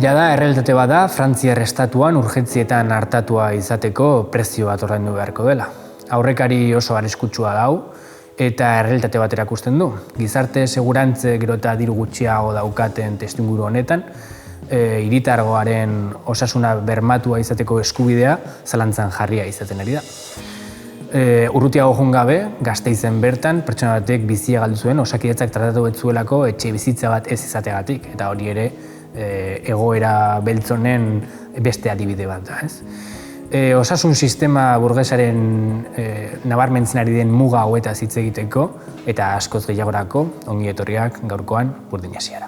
Jada errealitate bada, Frantziar estatuan urgentzietan hartatua izateko prezio bat ordaindu beharko dela. Aurrekari oso arriskutsua dau eta errealitate bat erakusten du. Gizarte segurantze gero eta diru gutxiago daukaten testuinguru honetan, hiritargoaren osasuna bermatua izateko eskubidea zalantzan jarria izaten ari da. Urrutiago joan gabe, Gasteizen bertan, pertsona batek bizia galdu zuen, Osakidetzak tratatu ez zuelako etxe bizitza bat ez izateagatik, eta hori ere egoera beltzonen beste adibide bat da. Osasun sistema burgesaren nabarmentzen ari den muga hauetaz hitz egiteko eta askoz gehiagorako ongi etorriak gaurkoan Burdin Asiara.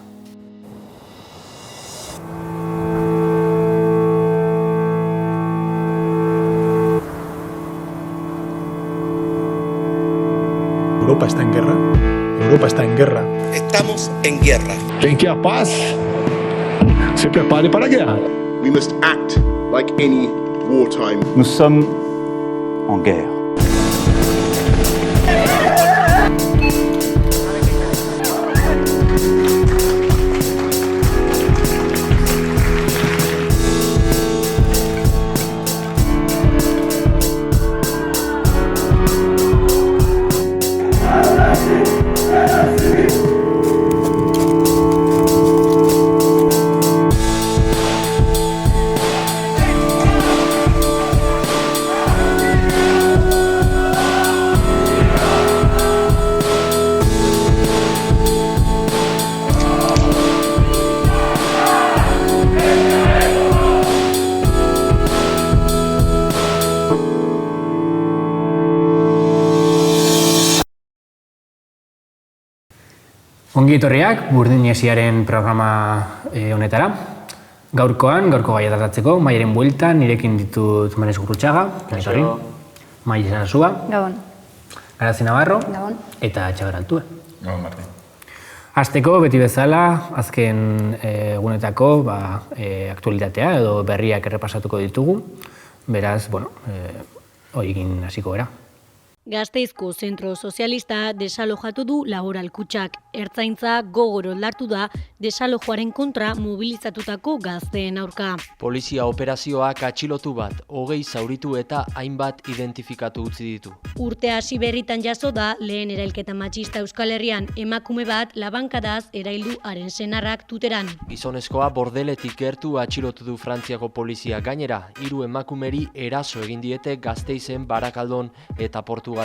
Europa está en guerra. Europa está en guerra. Estamos en guerra. Quien quiera paz, se prepare para la guerra. We must act like any wartime. Nous sommes en guerre. Ongi etorriak Burdin Asiaren programa honetara. Gaurko gaia tratatzeko, Maiaren bueltan, nirekin ditut Manes Gurrutxaga, Mai Sarasua, Gabon. Garazi Navarro, Gabon. eta Txaber Altue. Gabon, Martin. Hasteko, beti bezala, azken egunetako aktualitatea edo berriak errepasatuko ditugu. Beraz, horiekin hasiko gara. Gasteizko zentro sozialista desalojatu du laboral kutxak. Ertzaintza gogor oldartu da desalojoaren kontra mobilizatutako gazteen aurka. Polizia operazioak atxilotu bat, 20 zauritu eta hainbat identifikatu utzi ditu. Urte hasi berritan jaso da lehen erailketa matxista Euskal Herrian emakume bat labankadaz eraildu haren senarrak tuteran. Gizonezkoa bordeletik gertu atxilotu du Frantziako polizia, gainera 3 emakumeri eraso egin diete Gasteizen, Barakaldon eta Portugaleten.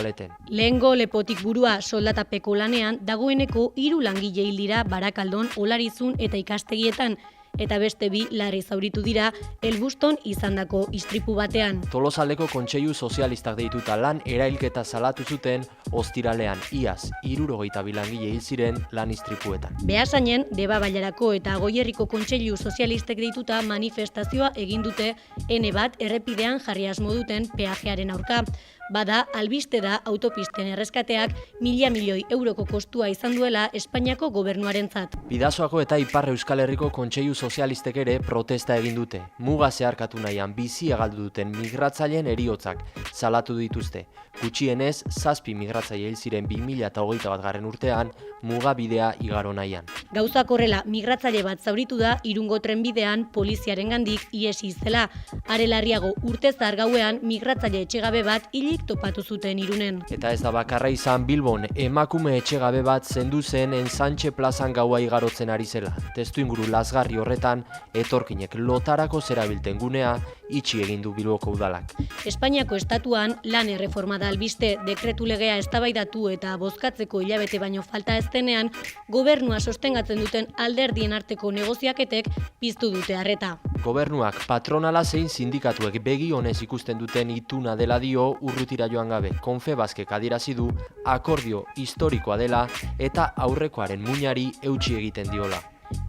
Lehengo lepotik burua soldatapeko lanean dagoeneko 3 langile hil dira Barakaldon, Olarizun eta ikastegietan, eta beste 2 larri zauritu dira Elbuston izandako istripu batean. Tolosaldeko Kontseilu Sozialistak deituta lan erailketa salatu zuten ostiralean iaz 62 langile hil ziren lan istripuetan. Beasainen, Deba Bailarako eta Goierriko Kontseilu Sozialistek deituta manifestazioa egin dute N bat errepidean jarri asmo duten peajearen aurka. Bada, albiste da autopisten erreskateak 1.000 milioi euroko kostua izan duela Espainiako gobernuarentzat. Bidasoako eta Ipar Euskal Herriko Kontseilu Sozialistek ere protesta egin dute. Muga zeharkatu nahian bizia galdu duten migratzaileen heriotzak salatu dituzte. Gutxienez, 7 migratzaile hil ziren 2021 urtean, muga bidea igaro nahian. Gauzak horrela, migratzaile bat zauritu da Irungo trenbidean poliziarengandik ihes zela. Are larriago, urtezar gauean migratzaile etxegabe bat hilik topatu zuten Irunen. Eta ez da bakarra izan, Bilbon emakume etxegabe bat zendu zen Ensanche plazan gaua igarotzen ari zela. Testuinguru lazgarri horretan, etorkinek lotarako zerabilten gunea itxi egin du Bilboko udalak. Espainiako estatuan lan erreforma da albiste, dekretu legea eztabaidatu eta bozkatzeko hilabete baino falta ez denean, gobernua sostengatzen duten alderdien arteko negoziaketek piztu dute arreta. Gobernuak patronala zein sindikatuek begi honez ikusten duten ituna dela dio urrutira joan gabe. Confebaskek adierazi du akordio historikoa dela eta aurrekoaren muinari eutsi egiten diola.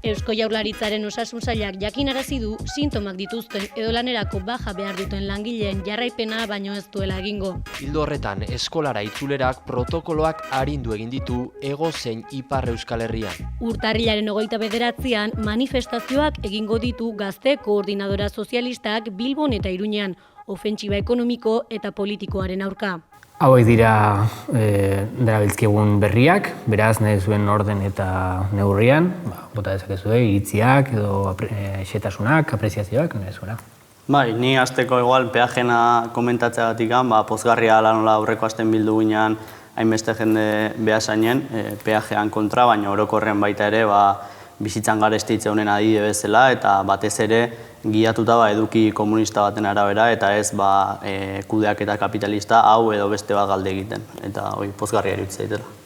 Eusko Jaurlaritzaren osasun sailak jakinarazi du sintomak dituzten edo lanerako baja behar duten langileen jarraipena baino ez duela egingo. Ildo horretan, eskolara itzulerak protokoloak arindu egin ditu Hego zein Ipar Euskal Herrian. Urtarrilaren 29an manifestazioak egingo ditu Gazte Koordinadora Sozialistak Bilbon eta Iruñean, ofentsiba ekonomiko eta politikoaren aurka. Hauek dira darabiltzkigun berriak, beraz nahi zuen orden eta neurrian, bota dezakezue, iritziak edo xetasunak, apreziazioak, nahi zuena. Bai, ni hasteko igual peajena komentatzeagatik pozgarria ala nola aurreko asten bildu ginean hainbeste jende behasainen peajean kontra, baina orokorren baita ere bizitzan garestitze honen adibide bezala eta batez ere giatuta eduki komunista baten arabera eta ez kudeaketa kapitalista hau edo beste bat galde egiten eta hori pozgarria iruditzen zaidala.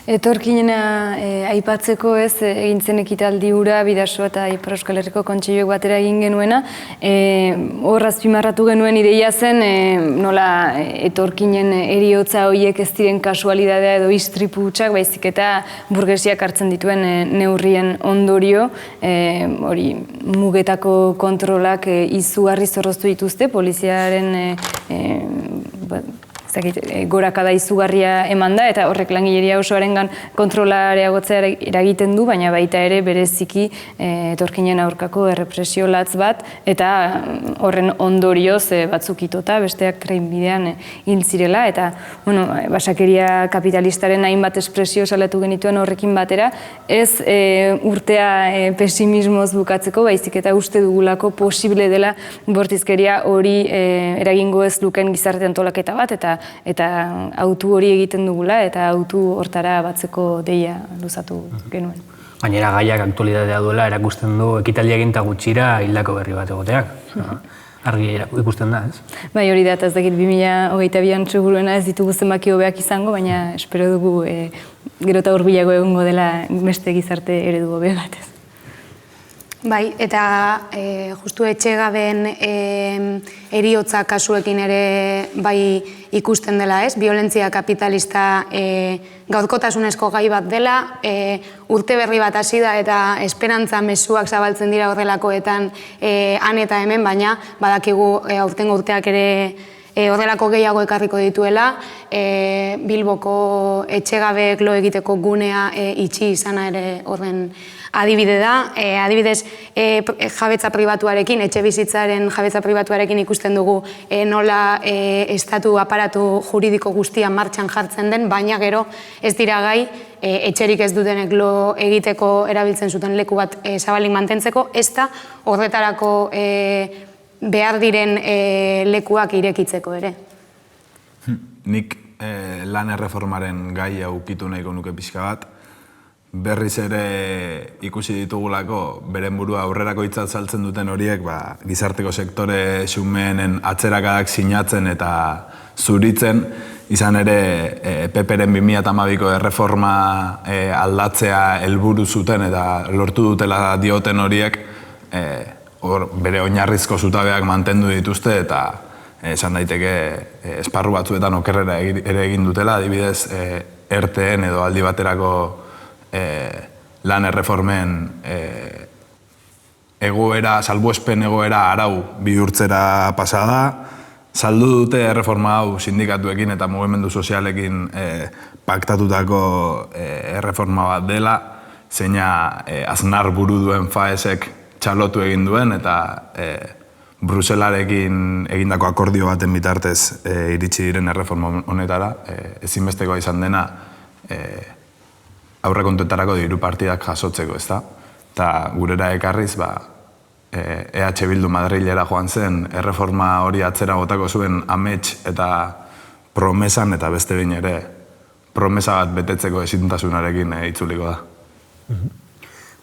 Etorkinena aipatzeko ez, egin zen ekitaldi hura Bidasoa eta Ipar Euskal Herriko Kontseiluak batera egin genuena. Hor azpimarratu genuen ideia zen nola etorkinen heriotza horiek ez diren kasualidadea edo istripu hutsak, baizik eta burgesiak hartzen dituen neurrien ondorio, hori mugetako kontrolak izugarri zorroztu dituzte, poliziaren gorakada izugarria eman da, eta horrek langileria osoarengan kontrola areagotzea eragiten du, baina baita ere bereziki etorkinen aurkako errepresio latz bat, eta horren ondorioz batzuk itota, besteak treinbidean hil zirela, eta basakeria kapitalistaren hainbat espresio salatu genituen horrekin batera, ez urtea pesimismoz bukatzeko, baizik eta uste dugulako posible dela bortizkeria hori eragingo ez luken gizarte antolaketa bat, eta autu hori egiten dugula, eta autu hortara batzeko deia luzatu genuen. Gainera gaiak aktualitatea duela erakusten du ekitaldia egin eta gutxira hildako berri bat egoteak. Argi ikusten da, ez? Bai, hori da, eta ez dakit 2022an seguruena ez ditugu zenbaki hobeak izango, baina espero dugu gero eta hurbilago egongo dela beste gizarte eredu hobe bat, ez? Bai, eta justu etxegabeen heriotza kasuekin ere bai ikusten dela, ez? Biolentzia kapitalista gaurkotasunezko gai bat dela, urte berri bat hasi da eta esperantza mezuak zabaltzen dira horrelakoetan han eta hemen, baina badakigu aurtengo urteak ere horrelako gehiago ekarriko dituela, Bilboko etxegabeek lo egiteko gunea itxi izana ere horren adibide da. Adibidez, jabetza pribatuarekin, etxe bizitzaren jabetza pribatuarekin ikusten dugu nola estatu aparatu juridiko guztia martxan jartzen den, baina gero ez dira gai etxerik ez dutenek lo egiteko erabiltzen zuten leku bat zabalik mantentzeko, ez da horretarako behar diren lekuak irekitzeko ere. Nik lan erreformaren gai ukitu nahiko nuke pixka bat, berriz ere ikusi ditugulako beren burua aurrerako hitzat saltzen duten horiek gizarteko sektore xumeenen atzerakadak sinatzen eta zuritzen, izan ere PPren 2012ko erreforma aldatzea helburu zuten eta lortu dutela dioten horiek bere oinarrizko zutabeak mantendu dituzte eta esan daiteke esparru batzuetan okerrera ere egin dutela, adibidez ERTEen edo aldi baterako lan erreformen egoera, salbuespen egoera arau bihurtzera pasada, saldu dute erreforma hau sindikatuekin eta mugimendu sozialekin paktatutako erreforma bat dela, zeina Aznar buru duen FAESek txalotu egin duen eta Bruselarekin egindako akordio baten bitartez iritsi diren erreforma honetara, ezinbestekoa izan dena aurrekontuetarako diru partidak jasotzeko, ezta? Eta gurera ekarriz, EH Bildu Madrilera joan zen, erreforma hori atzera botako zuen amets eta promesan, eta beste behin ere promesa bat betetzeko ezintasunarekin itzuliko da.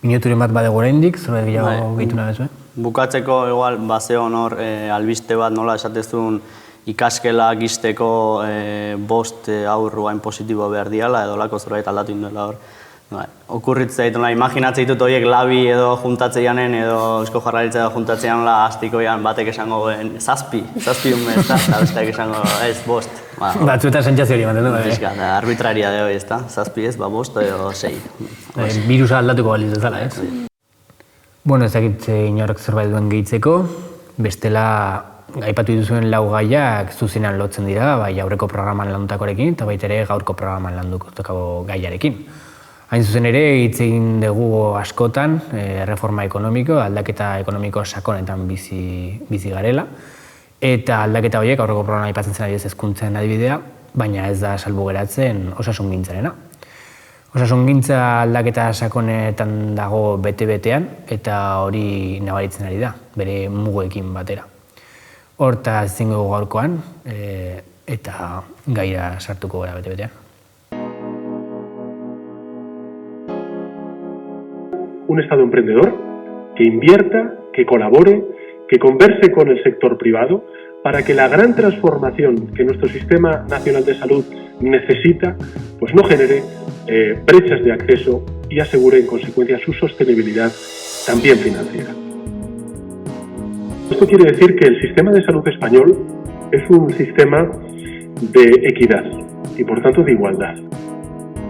Minuturen bat badego oraindik, zerbait gehiago gehitu nahi zuen? Bukatzeko, igual, bazeon hor albiste bat nola esatezun ikaskelak izteko 5 aurru hain positibo behar diala, edo lako zerbait aldatu induela hor. Okurritzea ditu, imaginatzea ditut horiek labi edo juntatzeanen edo Eusko Jaurlaritza edo juntatzean astikoian batek esango zazpi ume, eta besteak esango ez, 5. Batzuetan sentsazio hori ematen du. Arbitraria de hori, ez da? 7 ez, 5 edo 6. Birusa aldatuko balitz ezala, ez? Bueno, ez dakit inork zerbait duen gehitzeko, bestela aipatu dituzuen 4 gaiak zuzenean lotzen dira, bai aurreko programan landutakoarekin eta baita ere gaurko programan landutako gaiarekin. Hain zuzen ere, hitz egin dugu askotan, reforma ekonomiko, aldaketa ekonomiko sakonetan bizi garela. Eta aldaketa horiek aurreko programa aipatzen zen adibidez hezkuntzaren adibidea, baina ez da salbu geratzen osasungintzarena. Osasungintza aldaketa sakonetan dago bete-betean eta hori nabaritzen ari da, bere mugekin batera. Hortaz zingo gaurkoan eta gaira sartuko gara bete-betean. Un Estado emprendedor que invierta, que colabore, que converse con el sector privado para que la gran transformación que nuestro Sistema Nacional de Salud necesita, pues no genere brechas de acceso y asegure en consecuencia su sostenibilidad también financiera. Esto quiere decir que el sistema de salud español es un sistema de equidad y por tanto de igualdad.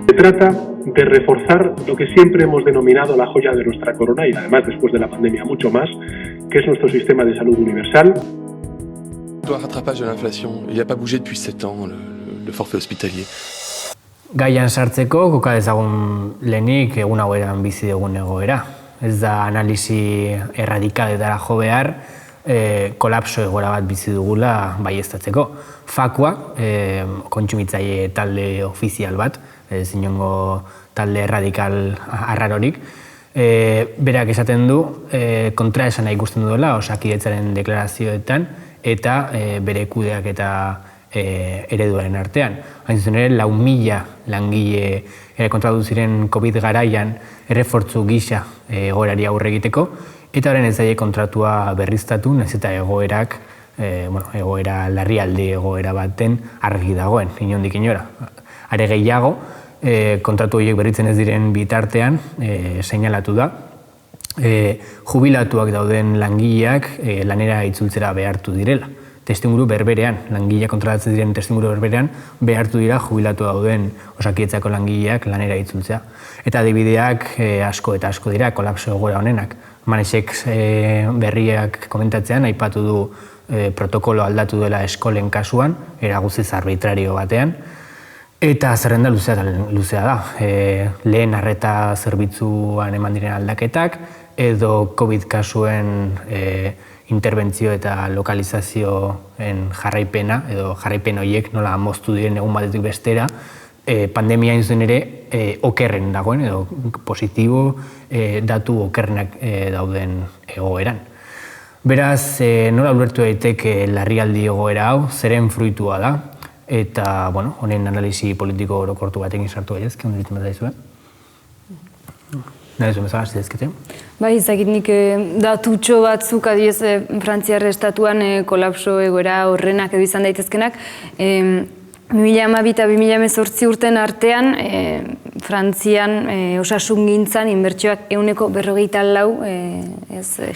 Se trata de reforzar lo que siempre hemos denominado la joya de nuestra corona y además después de la pandemia mucho más, que es nuestro sistema de salud universal. Un rattrapage de l'inflation, il n'a pas bougé depuis 7 ans, le forfait hospitalier. Gaian sartzeko, koka dezagun lehenik egun haueran bizi dugun egoera. Ez da analisi erradikaletara jo behar, kolapso egoera bat bizi dugula baieztatzeko. Fakua, kontsumitzaile talde ofizial bat, ez inongo talde erradikal arrarorik, berak esaten du kontraesana ikusten duela Osakidetzaren deklarazioetan eta bere kudeak eta ereduaren artean. Hain zuzen ere, 4.000 langile kontratu ziren COVID garaian errefortzu gisa egoerari aurre egiteko, eta orain ez daie kontratua berriztatu, nahiz eta egoerak, egoera larrialdi egoera baten argi dagoen, inondik inora. Are gehiago, kontratu horiek berritzen ez diren bitartean, seinalatu da, jubilatuak dauden langileak lanera itzultzera behartu direla. Testimuru berberean, langileak kontratatzen diren testimuru berberean, behartu dira jubilatu dauden Osakidetzako langileak lanera itzultzea. Eta adibideak asko eta asko dira kolapso egoera honenak. Manesek berriak komentatzean, aipatu du protokolo aldatu dela eskolen kasuan, era guztiz arbitrario batean, eta zerrenda luzea da. Lehen arreta zerbitzuan eman diren aldaketak, edo COVID kasuen interbentzio eta lokalizazioen jarraipena, edo jarraipen horiek nola moztu diren egun batetik bestera, pandemia zuzen ere okerren dagoen, edo positibo datu okerrenak dauden egoeran. Beraz, nola ulertu daiteke larrialdi egoera hau, zeren fruitua da, eta, honen analisi politiko orokortu batekin sartu gaitezke, ondo ditzen bat daizue. Nahi zuen bezala, zidezkete? Bai, ezakit nik datutxo batzuk adiez Frantziar estatuan kolapso egoera horrenak edo izan daitezkenak. 2012 eta 2018 urten artean, Frantzian osasungintzan inbertsioak 144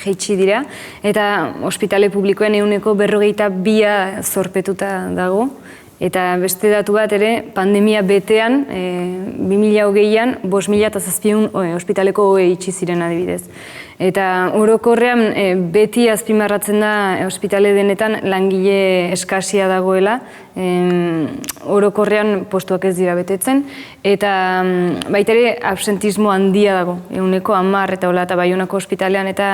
jaitsi dira, eta ospitale publikoen 142 zorpetuta dago. Eta beste datu bat ere, pandemia betean, 2020an, 5.700 ospitaleko itxi ziren adibidez. Eta orokorrean beti azpimarratzen da ospitale denetan langile eskasia dagoela, orokorrean postuak ez dira betetzen, eta baita ere absentismo handia dago, 10% eta hola, eta Baionako ospitalean eta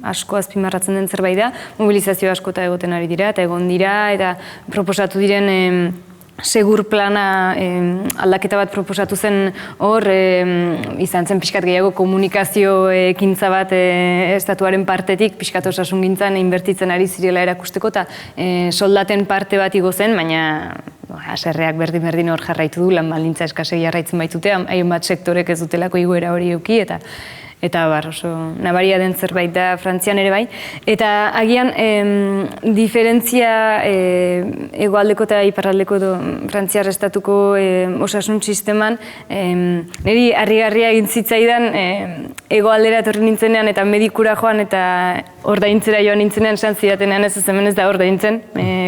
asko azpimarratzen den zerbait da, mobilizazio asko eta egoten ari dira, eta egon dira, eta proposatu diren segur plana aldaketa bat proposatu zen hor, izan zen pixkat gehiago komunikazio ekintza bat estatuaren partetik, pixkat osasungintzan inbertitzen ari zirela erakusteko, eta soldaten parte bat igo zen, baina haserreak berdin hor jarraitu du, lan baldintza eskasei jarraitzen baitute, hainbat sektorek ez dutelako igoera hori euki, eta oso nabaria den zerbait da Frantzian ere bai. Eta agian diferentzia hegoaldeko eta iparraldeko Frantziar estatuko osasun sisteman niri harrigarria egin zitzaidan hegoaldera etorri nintzenean eta medikura joan eta ordaintzera joan nintzenean esan zidatenean ez hemen ez da ordaintzen,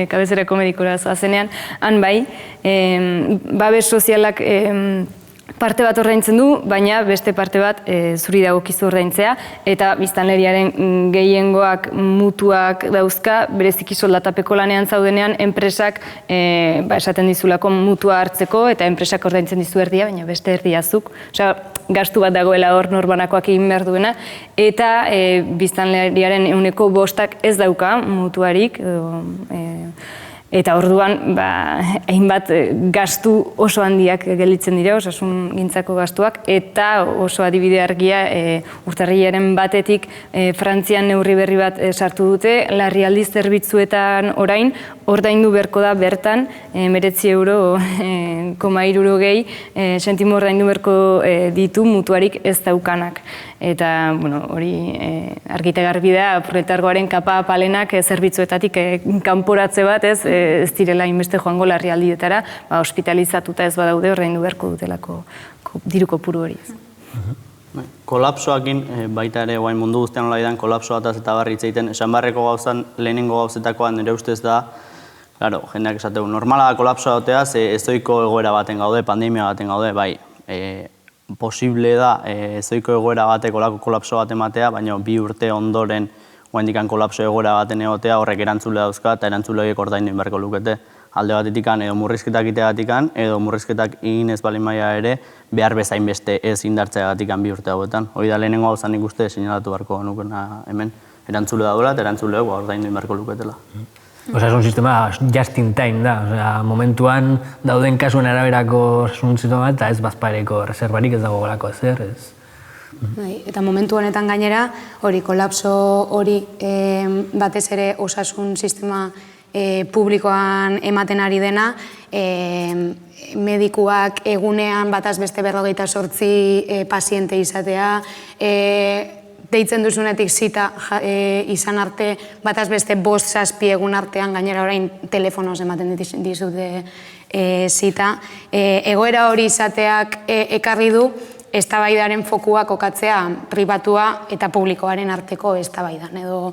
kabezerako medikura zoazenean, han bai, babes sozialak parte bat ordaintzen du, baina beste parte bat zuri dagokizu ordaintzea, eta biztanleriaren gehiengoak mutuak dauzka, bereziki soldatapeko lanean zaudenean, enpresak esaten dizulako mutua hartzeko, eta enpresak ordaintzen dizu erdia, baina beste erdia zuk. Osea, gastu bat dagoela hor norbanakoak egin behar duena, eta biztanleriaren 5% ez dauka mutuarik, eta orduan hainbat gastu oso handiak gelditzen dira, osasun gintzako gastuak, eta oso adibide argia urtarrilaren batetik Frantzian neurri berri bat sartu dute, larrialdi zerbitzuetan orain, ordaindu beharko da bertan, 19,60 sentimo ordaindu beharko ditu mutuarik ez daukanak. Eta, hori argita garbi da, proletargoaren kapa palenak zerbitzuetatik kanporatze bat, ez direla inbeste joango larrialdietara, hospitalizatuta ez badaude ordaindu beharko dutelako diru kopuru hori. Kolapsoakin baita ere guain mundu guztian nola idan kolapsoataz eta barri itzeiten, esan barreko gauzan, lehenengo gauzetakoan nire ustez da, claro, jendeak esategu, normala da kolapsoa dotea, ezoiko egoera baten gaude, pandemia baten gaude, bai, posible da ezoiko egoera bateko olako kolapso bat ematea, baina 2 urte ondoren guaindikan kolapso egoera baten egotea horrek erantzule dauzka eta erantzule horiek ordaindu inberko lukete. Alde batetikan edo murrizketak iteagatikan, edo murrizketak egin ez balin maila ere, behar bezain beste ez indartzeagatikan 2 urte hauetan. Hori da lehenengo gauzan ikuste seinalatu beharko nukena hemen. Erantzule daudela eta erantzule ordaindu inberko luketela. Osasun sistema just in time da, momentuan dauden kasuen araberako osasun sistema eta ez bazpareko reservarik ez dago golako ezer, ez? Eta momentu honetan gainera, hori kolapso hori batez ere osasun sistema publikoan ematen ari dena, medikuak egunean bataz beste 48 paziente izatea, deitzen duzunetik zita izan arte, bataz beste 5-6 egun artean, gainera orain telefonoz ematen dizute zita. Egoera hori izateak ekarri du, eztabaidaren fokua kokatzea pribatua eta publikoaren arteko eztabaidan. Edo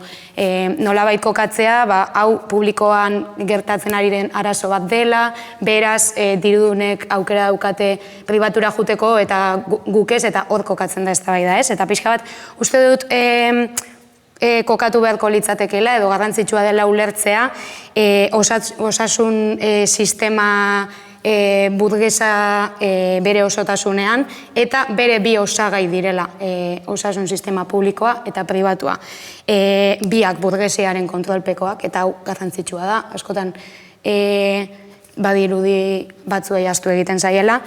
nolabait kokatzea, hau publikoan gertatzen ari den arazo bat dela, beraz dirudunek aukera daukate pribatura juteko eta guk ez, eta hor kokatzen da eztabaida, ez? Eta pixka bat, uste dut kokatu beharko litzatekeela edo garrantzitsua dela ulertzea osasun sistema burgesa bere osotasunean eta bere 2 osagai direla osasun sistema publikoa eta pribatua. Biak burgesiaren kontrolpekoak eta hau garrantzitsua da, askotan badirudi batzuei ahaztu egiten zaiela.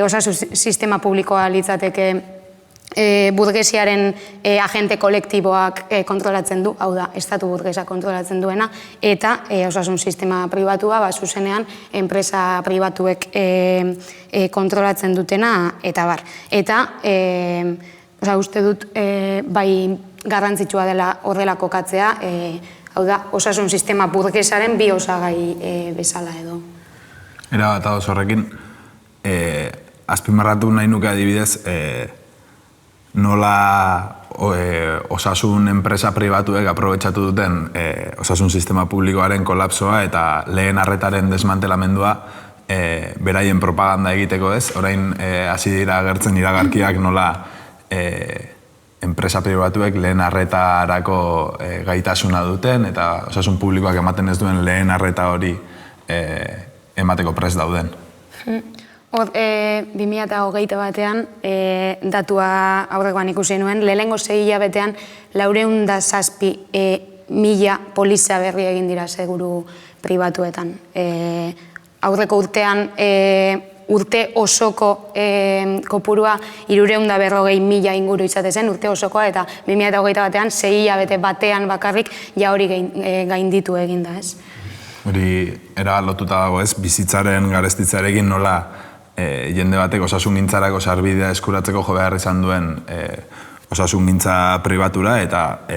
Osasun sistema publikoa litzateke burgesiaren agente kolektiboak kontrolatzen du, hau da, estatu burgesa kontrolatzen duena, eta osasun sistema pribatua, zuzenean, enpresa pribatuek kontrolatzen dutena, eta bar. Eta, uste dut, bai garrantzitsua dela horrela kokatzea, hau da, osasun sistema burgesaren 2 osagai bezala edo. Era bat ados horrekin, azpimarratu nahi nuke adibidez, nola osasun enpresa pribatuek aprobetxatu duten osasun sistema publikoaren kolapsoa eta lehen arretaren desmantelamendua beraien propaganda egiteko ez. Orain hasi dira agertzen iragarkiak nola enpresa pribatuek lehen arretarako gaitasuna duten eta osasun publikoak ematen ez duen lehen arreta hori emateko prest dauden. Hor, 2021 batean, datua aurrekoan ikusi nuen, lehenengo 6 hilabetean 407.000 poliza berri egin dira seguru pribatuetan. Aurreko urtean, urte osoko kopurua 340.000 inguru izate zen, urte osokoa, eta 2021 batean 6 hilabete batean bakarrik ja hori gainditu eginda, ez? Hori, era lotuta dago ez, bizitzaren garestitzarekin nola jende batek osasungintzarako sarbidea eskuratzeko jo behar izan duen osasungintza pribatura eta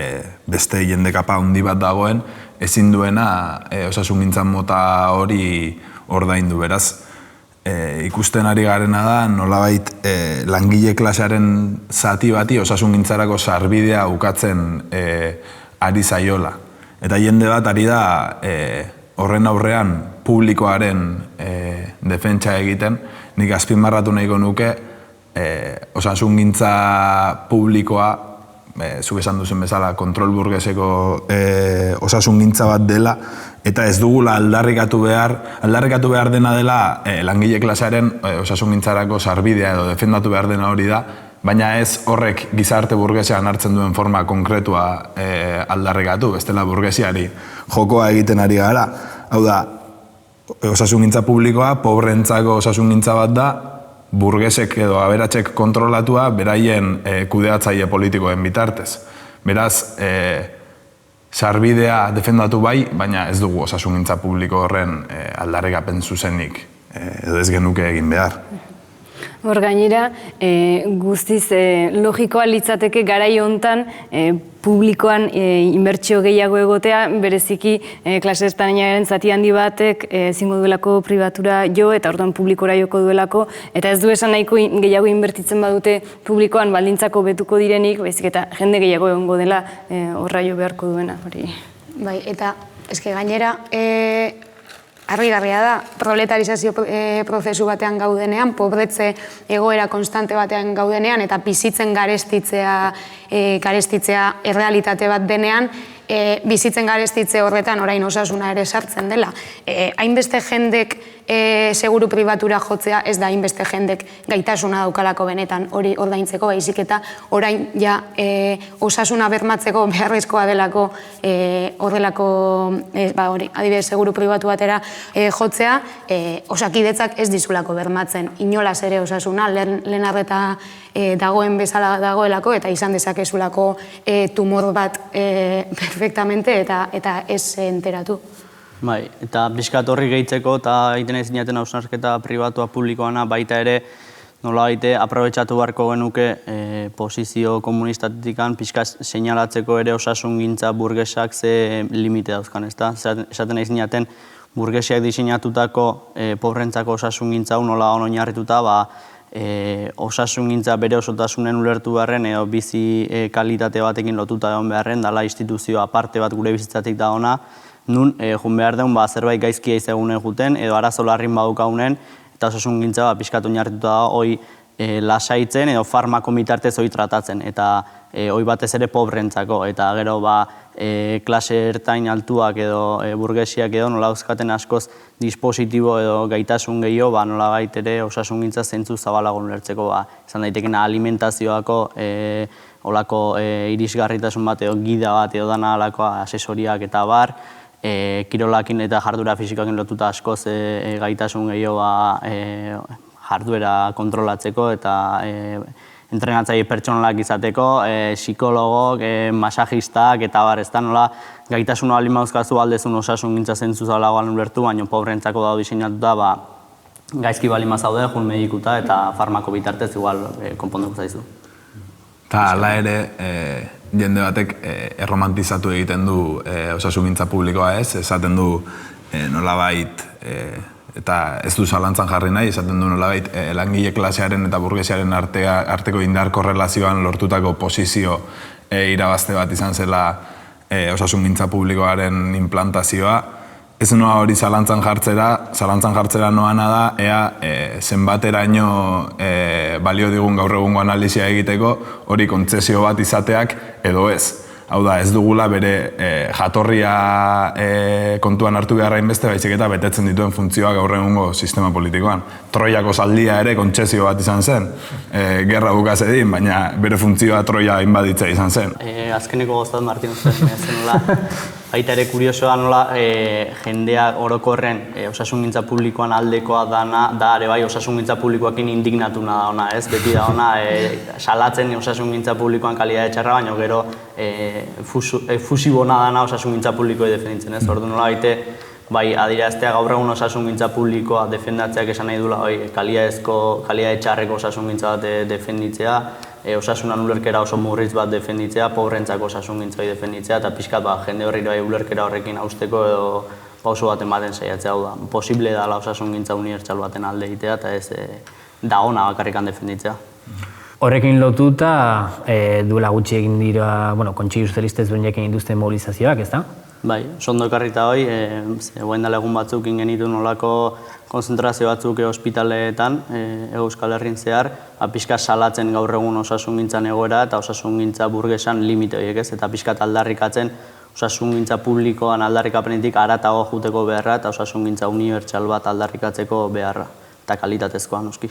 beste jende kapa handi bat dagoen ezin duena osasungintzan mota hori ordaindu, beraz. Ikusten ari garena da nolabait langile klasearen zati bati osasungintzarako sarbidea ukatzen ari zaiola. Eta jende bat ari da horren aurrean publikoaren defentsa egiten, nik azpimarratu nahiko nuke osasungintza publikoa, zuk esan duzen bezala, kontrol burgeseko osasungintza bat dela, eta ez dugula aldarrikatu behar dena dela langile klasearen osasungintzarako sarbidea edo defendatu behar dena hori da, baina ez horrek gizarte burgesean hartzen duen forma konkretua aldarrikatu, bestela burgesiari jokoa egiten ari gara. Hau da, osasungintza publikoa, pobreentzako osasungintza bat da, burgesek edo aberatsek kontrolatua beraien kudeatzaile politikoen bitartez. Beraz, sarbidea defendatu bai, baina ez dugu osasungintza publiko horren aldarrikapen zuzenik edo ez genuke egin behar. Hor gainera, guztiz logikoa litzateke garai hontan publikoan inbertsio gehiago egotea, bereziki klase ertainaren zati handi batek ezingo duelako pribatura jo eta orduan publikora joko duelako, eta ez du esan nahiko gehiago inbertitzen badute publikoan baldintzako betuko direnik, baizik eta jende gehiago egongo dela horra jo beharko duena. Bai, eta eske gainera argigarria da, proletarizazio prozesu batean gaudenean, pobretze egoera konstante batean gaudenean, eta bizitzen garestitzea errealitate bat denean, bizitzen garestitze horretan orain osasuna ere sartzen dela. Hainbeste jendek seguru pribatura jotzea ez da hainbeste jendek gaitasuna daukalako benetan hori ordaintzeko, baizik eta orain ja osasuna bermatzeko beharrezkoa delako horrelako adibidez seguru pribatu batera jotzea, Osakidetzak ez dizulako bermatzen inolaz ere osasuna, lehen arreta dagoen bezala dagoelako eta izan dezakezulako tumor bat perfectamente eta ez enteratu. Bai, eta pixkat horri gehitzeko eta egiten ez dinaten hausnarketa pribatua publikoana baita ere nola baite aprobetxatu beharko genuke posizio komunistatikan pixkat seinalatzeko ere osasungintza burgesak ze limite dauzkan, ezta? Esaten ez dinaten burgesiak diseinatutako pobrentzako osasungintza nola oinarrituta, osasungintza bere osotasunen ulertu beharren edo bizi kalitate batekin lotuta egon beharren, dala instituzio aparte bat gure bizitzatik da ona, nun jun behar deun zerbait gaizkia izagunen juten edo arazo larrin badukaunen, eta osasungintza pixkat oinarrituta da hoi lasaitzen edo farmako bitartez hoi tratatzen, eta hoi batez ere pobrentzako, eta gero klase ertain altuak edo burgesiak edo nola dauzkaten askoz dispositibo edo gaitasun gehiago, nola gaitere osasungintza zentzu zabalago ulertzeko, izan daitekena alimentazioako olako irisgarritasun bat edo gida bat edo dana alako asesoriak eta bar, kirolakin eta jardura fisikoakin lotuta askoz gaitasun gehiago jarduera kontrolatzeko eta entrenatzaile pertsonalak izateko, psikologok, masajistak eta bar, ez da nola gaitasuna baldin baduzkazu aldezun osasungintza zentzu zabalagoan ulertu, baina pobreentzako dago diseinatuta, gaizki baldin bazaude, jun medikuta eta farmako bitartez igual konponduko zaizu. Eta hala ere, jende batek erromantizatu egiten du osasungintza publikoa ez, esaten du nolabait, eta ez du zalantzan jarri nahi, esaten du nolabait langile klasearen eta burgesiaren arteko indar korrelazioan lortutako posizio irabazte bat izan zela osasungintza publikoaren implantazioa. Ez noa hori zalantzan jartzera noana da, ea zenbateraino balio digun gaur egungo analizia egiteko hori kontzesio bat izateak edo ez. Hau da, ez dugula bere jatorria kontuan hartu beharra inbeste, baizik eta betetzen dituen funtzioa gaur egungo sistema politikoan. Troiako zaldia ere kontzesio bat izan zen, gerra bukaz edin, baina bere funtzioa Troia inbaditza izan zen. Azkeneko gozat, Martin, zenula, baita ere kuriosoa nola jendea orokorren osasungintza publikoan aldekoa da ere bai osasungintza publikoakin indignatuna da ona, ez? Beti da ona salatzen osasungintza publikoan kalidade txarra, baina gero fusibona dana osasungintza publikoa defenditzen, ez? Ordu nola baite, bai adiraztea gaur egun osasungintza publikoa defendatzeak esan nahi dula, kalidade txarreko osasungintza bat defenditzea, osasunan ulerkera oso murritz bat defenditzea, pobrentzako osasungintza defenditzea, eta pixkat jende horri ulerkera horrekin hausteko edo pauso baten baten saiatzea, hau da. Posible dela osasungintza unibertsal baten alde egitea, eta ez da ona bakarrikan defenditzea. Horrekin lotuta, duela gutxi egin dira, Kontseilu Sozialista ezberdinak egin dituzten mobilizazioak, ez da? Bai, ondo ekarrita hoi, guen dela egun batzuk ingenitu nolako konzentrazio batzuk ospitaleetan, Euskal Herrin zehar, pixka salatzen gaur egun osasungintzan egoera eta osasungintza burgesan limite horiek ez, eta pixka aldarrikatzen osasungintza publikoan aldarrikapenetik haratago joateko beharra eta osasungintza unibertsal bat aldarrikatzeko beharra eta kalitatezkoa noski.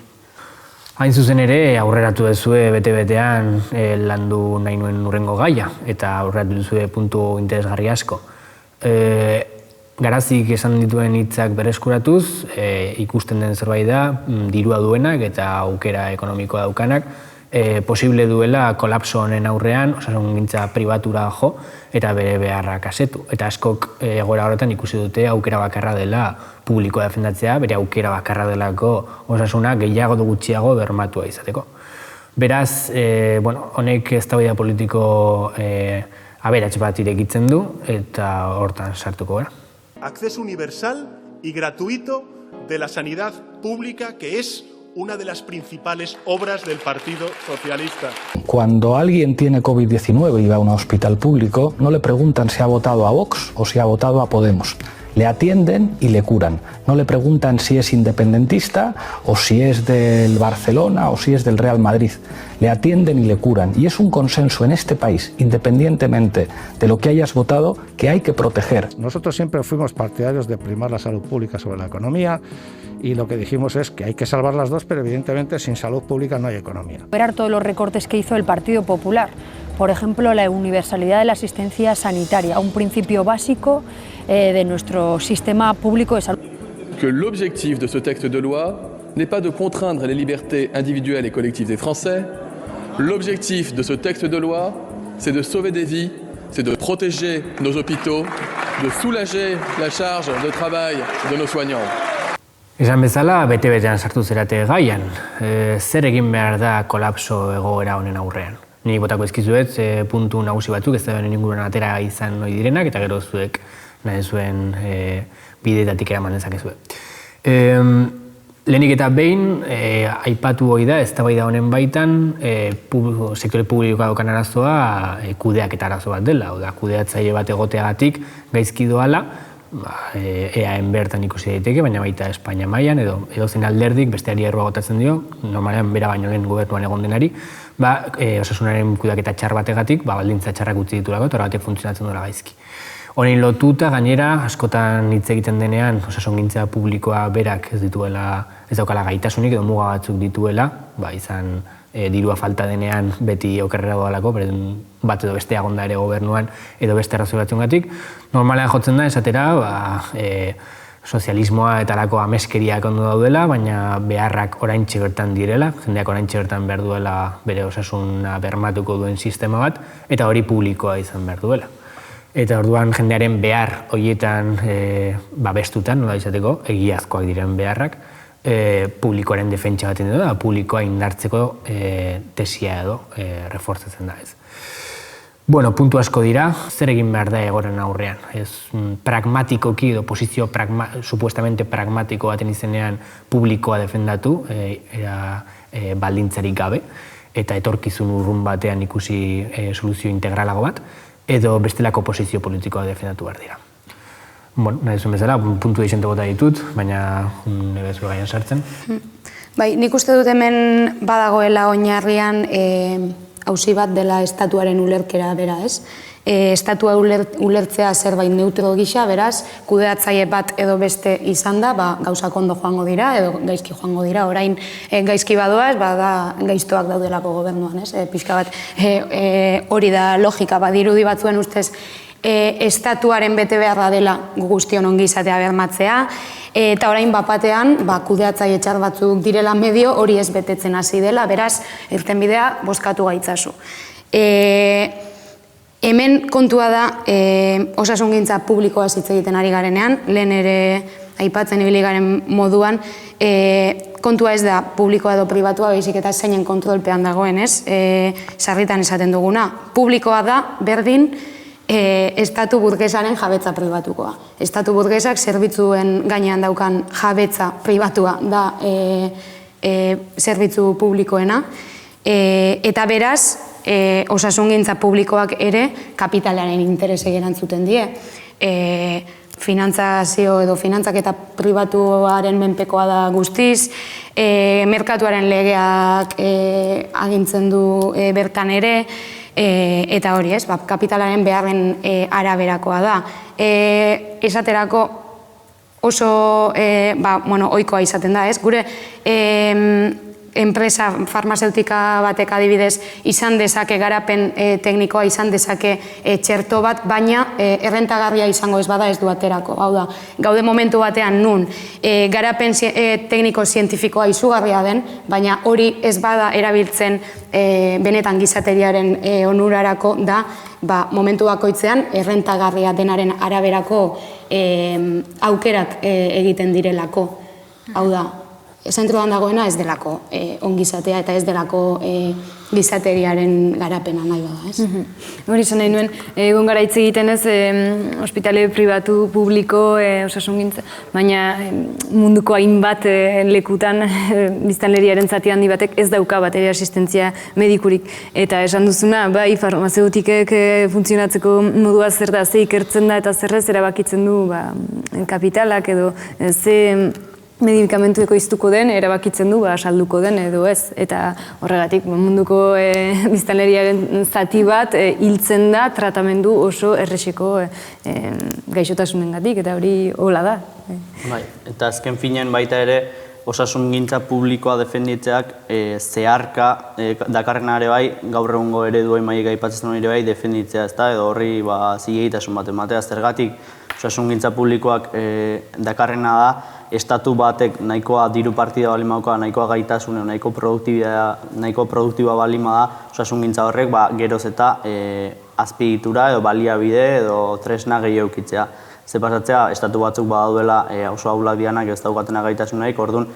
Hain zuzen ere, aurreratu duzue bete-betean landu nahi nuen hurrengo gaia eta aurreratu duzue puntu interesgarri asko. Garazik esan dituen hitzak berreskuratuz, ikusten den zerbait da, dirua duenak eta aukera ekonomikoa daukanak, posible duela kolapso honen aurrean, osasungintza pribatura jo eta bere beharrak asetu. Eta askok egoera horretan ikusi dute aukera bakarra dela publikoa defendatzea, bere aukera bakarra delako osasuna gehiago du gutxiago bermatua izateko. Beraz, honek eztabaida politiko aberats bat irekitzen du eta hortan sartuko gara. Acceso universal y gratuito de la sanidad pública, que es una de las principales obras del Partido Socialista. Cuando alguien tiene COVID-19 y va a un hospital público, no le preguntan si ha votado a Vox o si ha votado a Podemos. Le atienden y le curan. No le preguntan si es independentista o si es del Barcelona o si es del Real Madrid. Le atienden y le curan. Y es un consenso en este país, independientemente de lo que hayas votado, que hay que proteger. Nosotros siempre fuimos partidarios de primar la salud pública sobre la economía y lo que dijimos es que hay que salvar las dos, pero evidentemente sin salud pública no hay economía. Superar todos los recortes que hizo el Partido Popular. Por ejemplo, la universalidad de la asistencia sanitaria, un principio básico de nuestro sistema público de salud. Que l'objectif de ce texte de loi n'est pas de contraindre les libertés individuelles et collectives des Français. L'objectif de ce texte de loi, c'est de sauver des vies, c'est de protéger nos hôpitaux, de soulager la charge de travail de nos soignants. Esan bezala, bete-betean sartu zerate gaian. Zer egin behar da kolapso egoera honen aurrean? Nik botako ezkizuet, puntu nagusi batzuk ez da benen inguruan atera izan ohi direnak, eta gero zuek nahi zuen bideetatik eraman dezakezue. Lehenik eta behin, aipatu hori da, eztabaida honen baitan, sektore publikoa daukan arazoa kudeaketa arazo bat dela, kudeatzaile bat egoteagatik gaizki doala, EAen bertan ikusi daiteke, baina baita Espainia mailan edo zen alderdik besteari errua gotatzen dio, normalean bera baino lehen gobernuan egon denari, osasunaren kudeaketa txar bategatik, baldintza txarrak utzi ditulako eta horregatik funtzionatzen duela gaizki. Honein lotuta, gainera, askotan hitz egiten denean, osasungintza publikoa berak ez daukala gaitasunik edo muga batzuk dituela, izan dirua falta denean beti okerrera doalako, bat edo beste agonda ere gobernuan edo beste arrazoi batzuengatik. Normalean jotzen da, esatera, sozialismoa eta alako ameskeriak ondo daudela, baina beharrak oraintxe bertan direla, jendeak oraintxe bertan behar duela bere osasuna bermatuko duen sistema bat, eta hori publikoa izan behar duela. Eta orduan jendearen behar horietan babestutan, nola izateko, egiazkoak diren beharrak, publikoaren defentsa baten edo, publikoa indartzeko tesia edo reforzatzen da ez. Puntu asko dira, zer egin behar da egoren aurrean. Pragmatikoki edo posizio supuestamente pragmatiko baten izenean publikoa defendatu, baldintzarik gabe, eta etorkizun urrun batean ikusi soluzio integralago bat, edo bestelako posizio politikoa defendatu behar dira. Nahi zuen bezala, puntu deixente bota ditut, baina nire zure gaian sartzen. Nik uste dut hemen badagoela oinarrian auzi bat dela estatuaren ulerkera bera, ez? Estatua ulertzea zerbait neutro gisa, beraz, kudeatzaile bat edo beste izan da, gauzak ondo joango dira, edo gaizki joango dira, orain gaizki badoaz, gaiztoak daudelako gobernuan, ez? Pixka bat, hori da logika, badirudi batzuen ustez, estatuaren bete beharra dela guztion ongizatea bermatzea, eta orain bapatean, kudeatzaile txar batzuk direla medio, hori ez betetzen hasi dela, beraz, irtenbidea bozkatu gaitzazu. Hemen kontua da, osasungintza publikoa hitz egiten ari garenean, lehen ere aipatzen ibili garen moduan, kontua ez da publikoa edo pribatua, baizik eta zeinen kontrolpean dagoen, ez? Sarritan esaten duguna. Publikoa da, berdin, estatu burgesaren jabetza pribatukoa. Estatu burgesak zerbitzuen gainean daukan jabetza pribatua da zerbitzu publikoena, eta beraz, osasungintza publikoak ere kapitalaren interesei erantzuten die. finantzazio edo finantzaketa pribatuaren menpekoa da guztiz, merkatuaren legeak agintzen du bertan ere, eta hori ez, kapitalaren beharren araberakoa da. Esaterako oso ohikoa izaten da, ez? Gure enpresa farmazeutika batek adibidez izan dezake garapen teknikoa, izan dezake txerto bat, baina errentagarria izango ez bada ez du aterako. Hau da, gaude momentu batean nun garapen tekniko zientifikoa izugarria den, baina hori ez bada erabiltzen benetan gizateriaren onurarako da, momentu bakoitzean errentagarria denaren araberako aukerak egiten direlako. Hau da, zentroan dagoena ez delako ongizatea eta ez delako gizateriaren garapena nahi bada, ez? Hori izan nahi nuen, egon gara hitz egiten ez, ospitale pribatu, publiko, osasungintza, baina munduko hainbat lekutan biztanleriaren zati handi batek ez dauka bateria asistentzia medikurik. Eta esan duzuna, bai, farmazeutikek funtzionatzeko modua zer da, ze ikertzen da eta zerrez erabakitzen du kapitalak edo ze medikamentu ekoiztuko den, erabakitzen du, salduko den edo ez. Eta horregatik, munduko biztanleriaren zati bat hiltzen da tratamendu oso errexeko gaixotasunengatik, eta hori hola da. Eta azken finean baita ere, osasungintza publikoa defenditzeak zeharka dakarrena ere bai, gaur egungo ereduen mailek aipatzen ere bai, defenditzea, ezta, edo horri zilegitasun bat ematea. Zergatik, osasungintza publikoak dakarrena da, estatu batek nahikoa diru partida bali mauka, nahikoa gaitasune, nahiko produktiba bali da, osasungintza horrek geroz eta azpiegitura edo baliabide edo tresna gehiago eukitzea. Ze pasatzea, estatu batzuk badaduela oso ahulak dianak ez daukatena gaitasunarik, orduan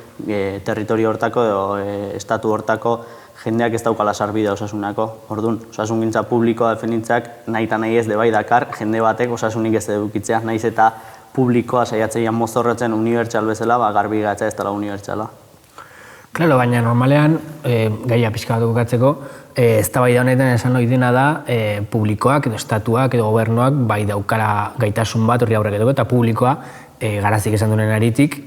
territorio hortako edo estatu hortako jendeak ez daukala sarbidea osasunako. Orduan, osasungintza publikoa defenditzeak nahi eta nahi ez bai dakar, jende batek osasunik ez edukitzea, nahiz eta publikoa saiatzeian mozorretzen unibertsal bezala, garbi gatzea ez dela unibertsala. Claro, baina normalean, gaia pixka bat bukatzeko, eztabaida honetan esan ohi dena da, publikoak edo estatuak edo gobernuak bai daukala gaitasun bat horri aurrek edo, eta publikoa garazik esan duen aritik,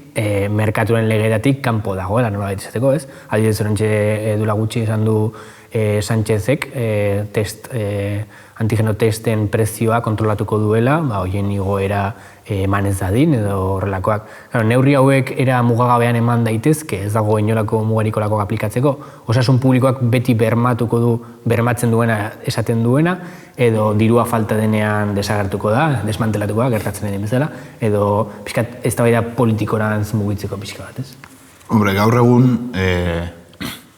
merkaturen legeratik kanpo dagoela, nola baita izateko, ez? Adibidez horrentxe duela gutxi esan du Sánchezek antigeno testen prezioa kontrolatuko duela, horien igoera eman ez dadin edo horrelakoak. Neurri hauek era mugagabean eman daitezke, ez dago inolako mugarikolako aplikatzeko. Osasun publikoak beti bermatzen duena esaten duena, edo dirua falta denean desagertuko da, desmantelatuko da, gertatzen den bezala, edo pixkat eztabaida politikorantz mugitzeko pixka bat, ez? Hombre, gaur egun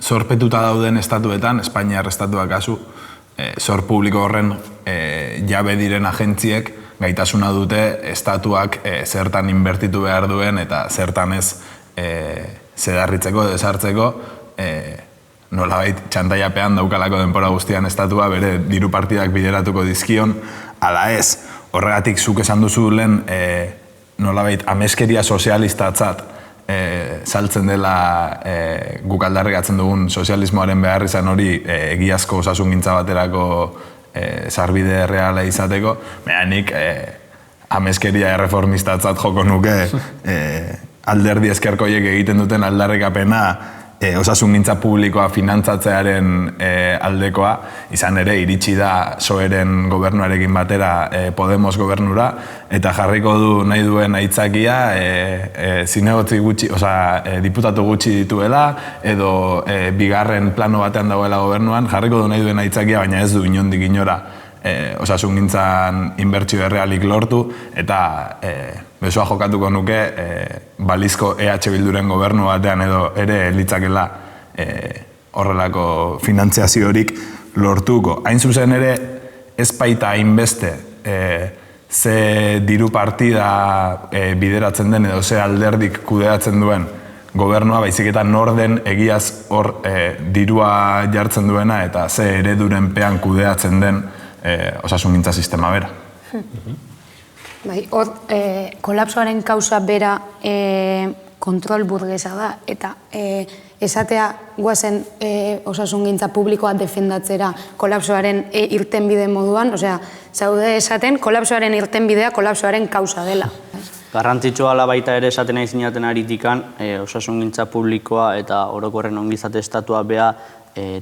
zorpetuta dauden estatuetan, Espainiar estatuak kasu, zor publiko horren jabe diren agentziek gaitasuna dute estatuak zertan inbertitu behar duen eta zertan ez zedarritzeko, desartzeko, nolabait txantaiapean daukalako denbora guztian estatua bere diru partidak bideratuko dizkion, ala ez. Horregatik zuk esan duzu lehen nolabait ameskeria sozialistatzat saltzen dela guk aldarrikatzen dugun sozialismoaren behar izan hori egiazko osasungintza baterako sarbide reala izateko, baina nik ameskeria erreformistatzat joko nuke alderdi ezkerkoiek egiten duten aldarrikapena osasungintza publikoa finantzatzearen aldekoa, izan ere iritsi da PSOEren gobernuarekin batera Podemos gobernura, eta jarriko du nahi duen aitzakia zinegotzi gutxi, diputatu gutxi dituela, edo bigarren plano batean dagoela gobernuan, jarriko du nahi duen aitzakia, baina ez du inondik inora osasungintzan inbertsio errealik lortu, eta besoa jokatuko nuke balizko EH Bilduren gobernu batean edo ere litzakela horrelako finantziaziorik lortuko. Hain zuzen ere ez baita hainbeste ze diru partida bideratzen den edo ze alderdik kudeatzen duen gobernua, baizik eta norden egiaz hor dirua jartzen duena eta ze ereduren pean kudeatzen den osasungintza sistema bera. Hor, kolapsoaren kausa bera kontrol burgesa da, eta esatea guazen osasungintza publikoa defendatzera kolapsoaren irtenbide moduan, osea, zaude esaten kolapsoaren irtenbidea kolapsoaren kausa dela. Garrantzitsua ala baita ere esaten nahi zinaten aritikan, osasungintza publikoa eta orokorren ongizate estatua bea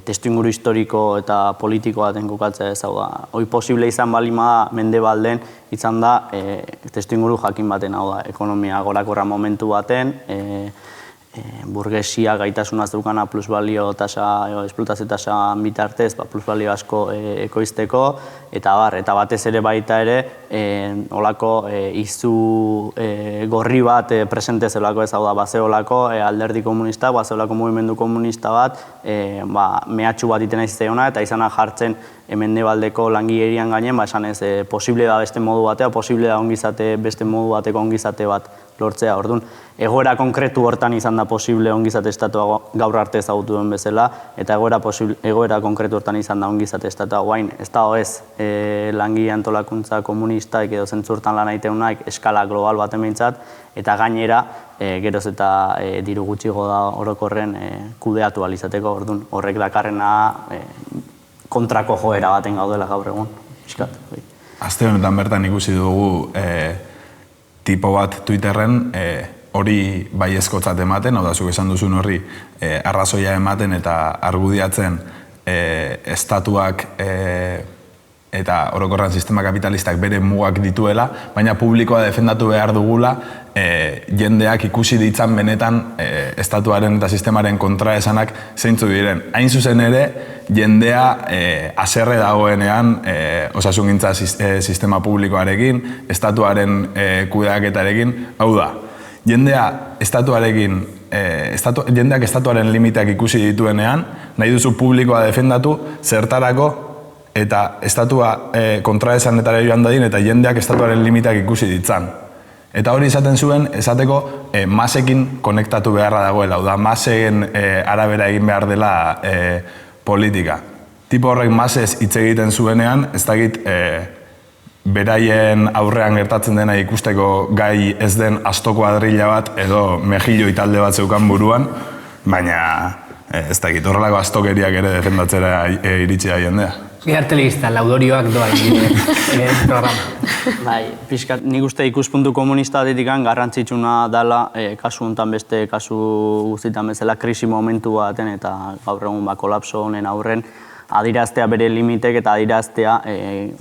testuinguru historiko eta politikoa den kokatzea ez hau da. Hoi posible izan balima Mendebalden izan da testuinguru jakin baten hau da. Ekonomia gorakorra momentu baten, burgesia gaitasuna zeukana plusbalio tasa, esplotazio tasa bitartez, plusbalio asko ekoizteko, eta batez ere baita ere, olako izu gorri bat presente zeolako ez hau da, bazeolako alderdi komunista, bazeolako mugimendu komunista bat, mehatxu bat iten aizeona, eta izana jartzen Mendebaldeko langilerian gainen, esan ez, posible da beste modu batea, posible da ongizate, beste modu bateko ongizate bat lortzea. Orduan, egoera konkretu hortan izan da posible ongizate estatua gaur arte ezagutu duen bezala, eta egoera konkretu hortan izan da ongizate estatua guain. Ez da ez langile antolakuntza komunista edo zentzurtan lan aiteunak eskala global bat emeintzat, eta gainera geroz eta diru gutxigo da orokorren kudeatu alizateko. Orduan, horrek dakarrena kontrako joera baten gaudela gaur egun. Aste honetan bertan ikusi dugu tipo bat Twitterren hori baiezkotzat ematen, hau da, zuk esan duzun horri arrazoia ematen eta argudiatzen estatuak eta orokorran sistema kapitalistak bere mugak dituela, baina publikoa defendatu behar dugula jendeak ikusi ditzan benetan estatuaren eta sistemaren kontraesanak zeintzu diren. Hain zuzen ere, jendea haserre dagoenean osasungintza sistema publikoarekin, estatuaren kudeaketarekin, hau da, jendeak estatuaren limiteak ikusi dituenean, nahi duzu publikoa defendatu, zertarako eta estatua kontraesanetara joan dadin eta jendeak estatuaren limiteak ikusi ditzan. Eta hori izaten zuen, esateko masekin konektatu beharra dagoela, da maseen arabera egin behar dela politika. Tipo horrek masez hitz egiten zuenean, ez dakit beraien aurrean gertatzen dena ikusteko gai ez den astoko adrila bat edo mejilloi talde bat zeukan buruan, baina ez dakit horrelako astokeriak ere defendatzera iritsi da jendea. Bihar telebista, laudorioak doa programa. Bai, pixkat, nik uste ikuspuntu komunista ditikan garrantzitsuna dela, kasu honetan beste kasu guztietan bezala krisi momentu baten eta gaur egun kolapso honen aurren adiraztea bere limitek eta adiraztea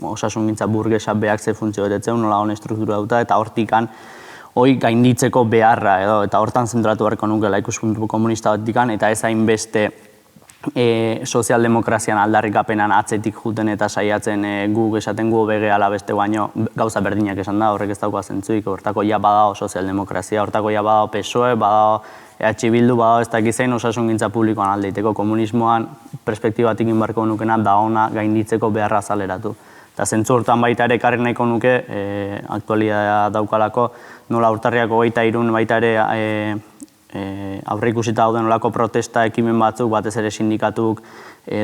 osasungintza burgesa beak ze funtzio betetzen, nola hone struktura duta eta hortikan hoi gainditzeko beharra edo eta hortan zentratu beharko nukela ikuspuntu komunista ditikan eta ez hainbeste sozialdemokrazian aldarrikapenan atzetik juten eta saiatzen guk esaten gu begeala beste baino gauza berdinak esan da, horrek ez dauka zentzuik, hortako ja badao sozialdemokrazia, hortako ja badao PSOE, badao EH Bildu, badao ez dakizein osasungintza publikoan aldeiteko komunismoan perspektibatik inbarko nukena da ona gainditzeko beharra azaleratu. Eta zentzu hortan baita ere ekarri nahiko nuke, aktualitatea daukalako, nola urtarriako 23 baita ere aurre ikusita dauden olako protesta ekimen batzuk, batez ere sindikatuk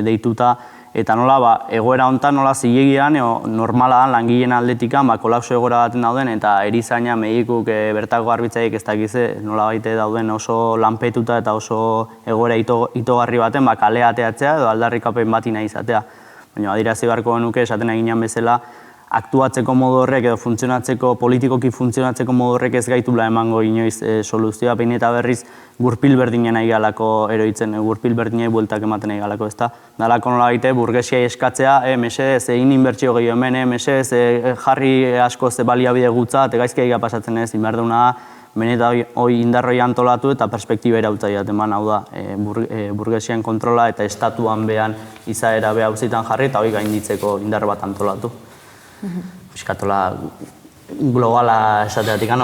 deituta, eta nola egoera honetan nola zilegian, normala da langileen aldetikan, kolapso egoera baten dauden, eta erizaina, medikuk, bertako garbitzaiek ez dakize, nola baite dauden oso lanpetuta eta oso egoera itogarri baten, kale ateatzea edo aldarrikapen bati nahi izatea. Baina adirazi beharko genuke, esaten eginean bezala, aktuatzeko modu horrek edo funtzionatzeko, politikoki funtzionatzeko modu horrek ez gaitula emango inoiz soluzioa, behin eta berriz gurpil berdinen nahi galako eroitzen, gurpil berdinei bueltak ematen nahi galako, ezta? Dalako nola baite, burgesiai eskatzea, mesez, egin inbertsio gehiago hemen, mesez, jarri asko ze baliabide gutza, eta gaizki egia pasatzen ez, inberduna, benetan hoi indarroi antolatu eta perspektiba irautzaia eman, hau da, burgesian kontrola eta estatuan behan izaera beha auzitan jarri eta hoi gainditzeko indar bat antolatu. Piskatola globala esateatik,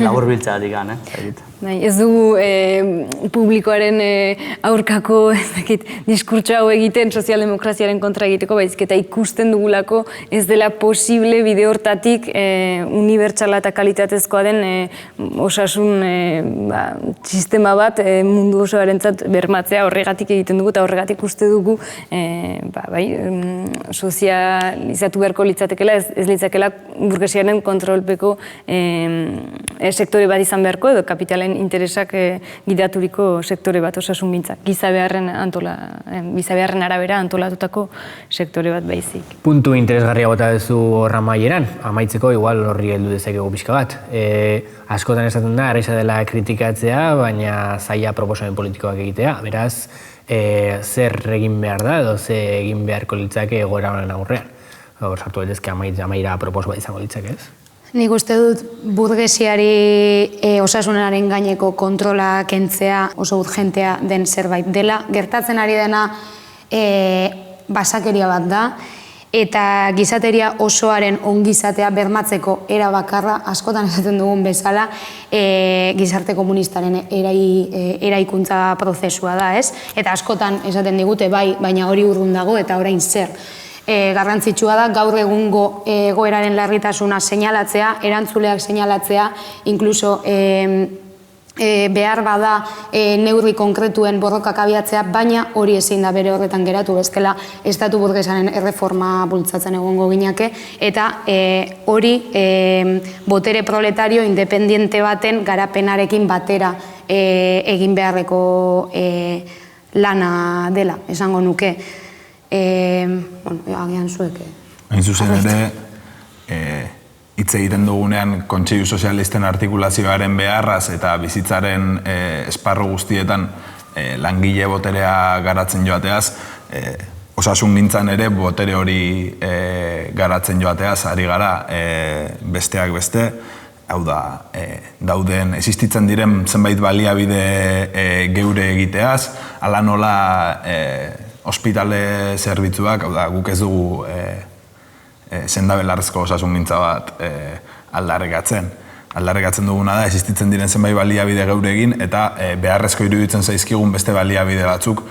labur biltzeatik. Ez dugu publikoaren aurkako diskurtso hau egiten sozialdemokraziaren kontra egiteko, baizik eta ikusten dugulako ez dela posible bide hortatik unibertsala eta kalitatezkoa den osasun sistema bat mundu osoarentzat bermatzea horregatik egiten dugu eta horregatik uste dugu sozializatu beharko litzatekela, ez litzakela burgesiaren kontrolpeko sektore bat izan beharko edo kapitalen beraien interesak gidaturiko sektore bat osasungintzak, giza beharren arabera antolatutako sektore bat baizik. Puntu interesgarria bota duzu horra maieran, amaitzeko igual horri heldu dezakegu pixka bat. Askotan esaten da, erraza dela kritikatzea, baina zaila proposamen politikoak egitea. Beraz, zer egin behar da edo zer egin beharko litzake egoera honen aurrean. Sartu daitezke amaira propos bat izango litzake, ez? Nik uste dut burgesiari osasunaren gaineko kontrola kentzea oso urgentea den zerbait dela. Gertatzen ari dena basakeria bat da, eta gizateria osoaren ongizatea bermatzeko era bakarra, askotan esaten dugun bezala, gizarte komunistaren eraikuntza prozesua da, ez? Eta askotan esaten digute bai, baina hori urrun dago eta orain zer. Garrantzitsua da gaur egungo egoeraren larritasuna seinalatzea, erantzuleak seinalatzea, inkluso behar bada neurri konkretuen borrokak abiatzea, baina hori ezin da bere horretan geratu, bestela estatu burgesaren erreforma bultzatzen egongo ginake, eta hori botere proletario independiente baten garapenarekin batera egin beharreko lana dela, esango nuke. Agian zuek. Hain zuzen ere, hitz egiten dugunean Kontseilu Sozialisten artikulazioaren beharraz eta bizitzaren esparru guztietan langile boterea garatzen joateaz, osasungintzan ere botere hori garatzen joateaz ari gara besteak beste, hau da, dauden existitzen diren zenbait baliabide geure egiteaz, ala nola ospitale zerbitzuak, hau da, guk ez dugu sendabelarrezko osasungintza bat aldarrikatzen. Aldarrikatzen duguna da, existitzen diren zenbait baliabide geure egin, eta beharrezko iruditzen zaizkigun beste baliabide batzuk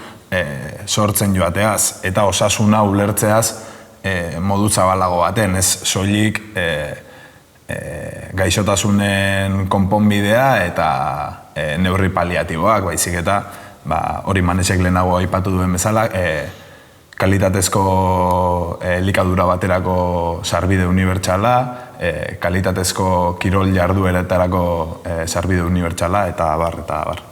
sortzen joateaz, eta osasuna ulertzeaz modu zabalago baten, ez soilik gaixotasunen konponbidea eta neurri paliatiboak, baizik eta hori Manesek lehenago aipatu duen bezala, kalitatezko elikadura baterako sarbide unibertsala, kalitatezko kirol jardueretarako sarbide unibertsala, eta abar, eta abar.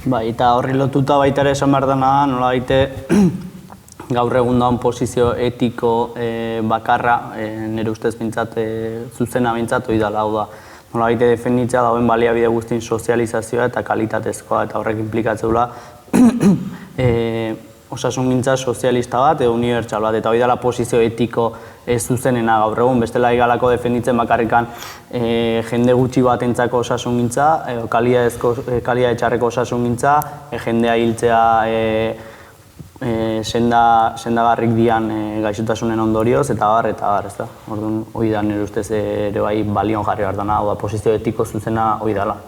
Bai, eta horri lotuta baita ere esan behar dena, nola baite gaur egun daun posizio etiko bakarra, nire ustez bintzat, zuzena bintzat, hori dala, hau da. Nola baite defenditzea dauen baliabide guztien sozializazioa eta kalitatezkoa, eta horrek implikatzeula osasungintza sozialista bat edo unibertsal bat, eta hori dela posizio etiko zuzenena gaur egun, bestela igalako defenditzen bakarrikan jende gutxi bat entzako osasungintza, kalia etxarreko osasungintza, jendea hiltzea sendagarrik dian gaixotasunen ondorioz, eta bar, ez da. Orduan, hori da nire ustez ere bai balion jarri behar dena, posizio etiko zuzena hori dela.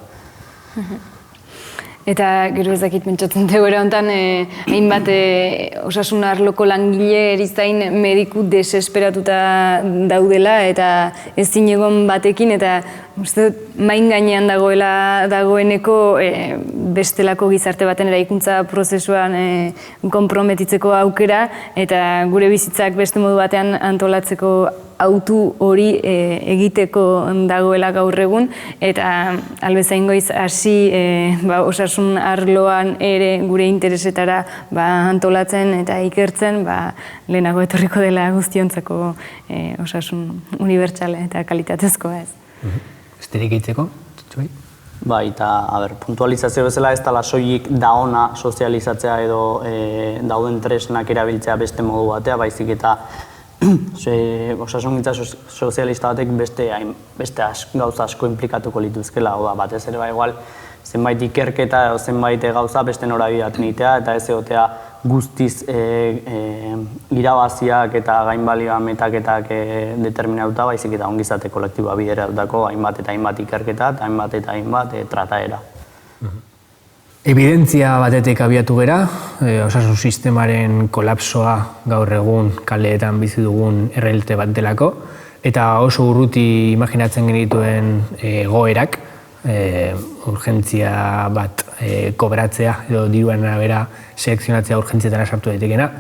Eta gero ezakit pentsatzen tegoera honetan, hainbat osasun arloko langile erizain mediku desesperatuta daudela eta ezin egon batekin, eta uste dut main gainean dagoeneko bestelako gizarte baten eraikuntza prozesuan konprometitzeko aukera eta gure bizitzak beste modu batean antolatzeko autu hori egiteko dagoela gaur egun, eta albezain goiz hasi osasun arloan ere gure interesetara antolatzen eta ikertzen, lehenago etorriko dela guztiontzako osasun unibertsala eta kalitatezkoa ez. Esterik eitzeko? Bai, eta puntualizazio bezala ez dela soilik daona sozializatzea edo dauden tresnak erabiltzea beste modu batea, baizik eta osasungintza sozialista batek beste gauza asko implikatuko lituzkela, batez ere igual zenbait ikerketa edo zenbait gauza beste norabidean egitea, eta ez egotea guztiz irabaziak eta gainbalioa metaketak determinatuta, baizik eta ongizate kolektiboa bideratutako hainbat eta hainbat ikerketa eta hainbat trataera. Evidentzia batetik abiatu gera, osasun sistemaren kolapsoa gaur egun kaleetan bizi dugun errealitate bat delako, eta oso urruti imaginatzen genituen egoerak, urgentzia bat kobratzea edo diruaren arabera selekzionatzea urgentzietara sartu daitekena,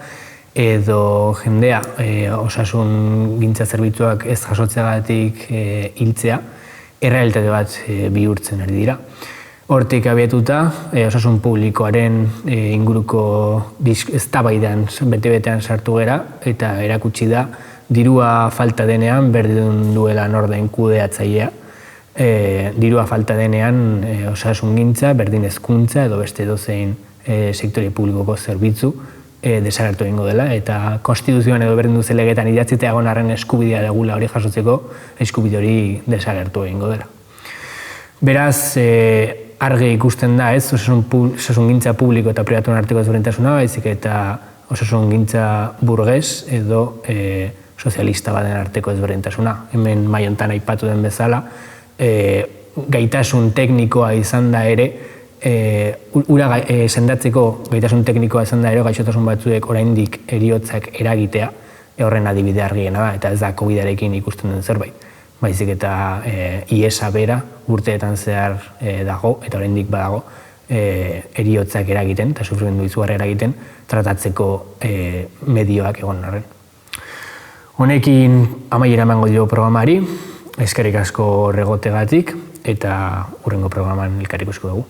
edo jendea osasun gintza zerbitzuak ez jasotzeagatik hiltzea, errealitate bat bihurtzen ari dira. Hortik abiatuta, osasun publikoaren inguruko eztabaidan bete-betean sartu gera, eta erakutsi da, dirua falta denean berdin duela norden kudeatzailea, dirua falta denean osasungintza, berdin hezkuntza edo beste edozein sektore publikoko zerbitzu desagertu egingo dela, eta konstituzioan edo berdin duze legetan idatzita egon arren eskubidea degula hori jasotzeko, eskubide hori desagertu egingo dela. Beraz, argi ikusten da, ez, osasungintza publiko eta pribatuen arteko ezberdintasuna, baizik eta osasungintza burges edo sozialista baten arteko ezberdintasuna. Hemen mahai honetan aipatu den bezala, gaitasun teknikoa izan da ere, ura sendatzeko gaitasun teknikoa izan da ere, gaixotasun batzuek oraindik heriotzak eragitea, horren adibide argiena da, eta ez da COVID-arekin ikusten den zerbait. Baizik eta IESa bera urteetan zehar dago, eta oraindik badago, heriotzak eragiten, eta sufrimendu izugarri eragiten, tratatzeko medioak egon arren. Honekin amaiera emango dio programari, eskerrik asko regotegatik, eta hurrengo programan elkar ikusiko dugu.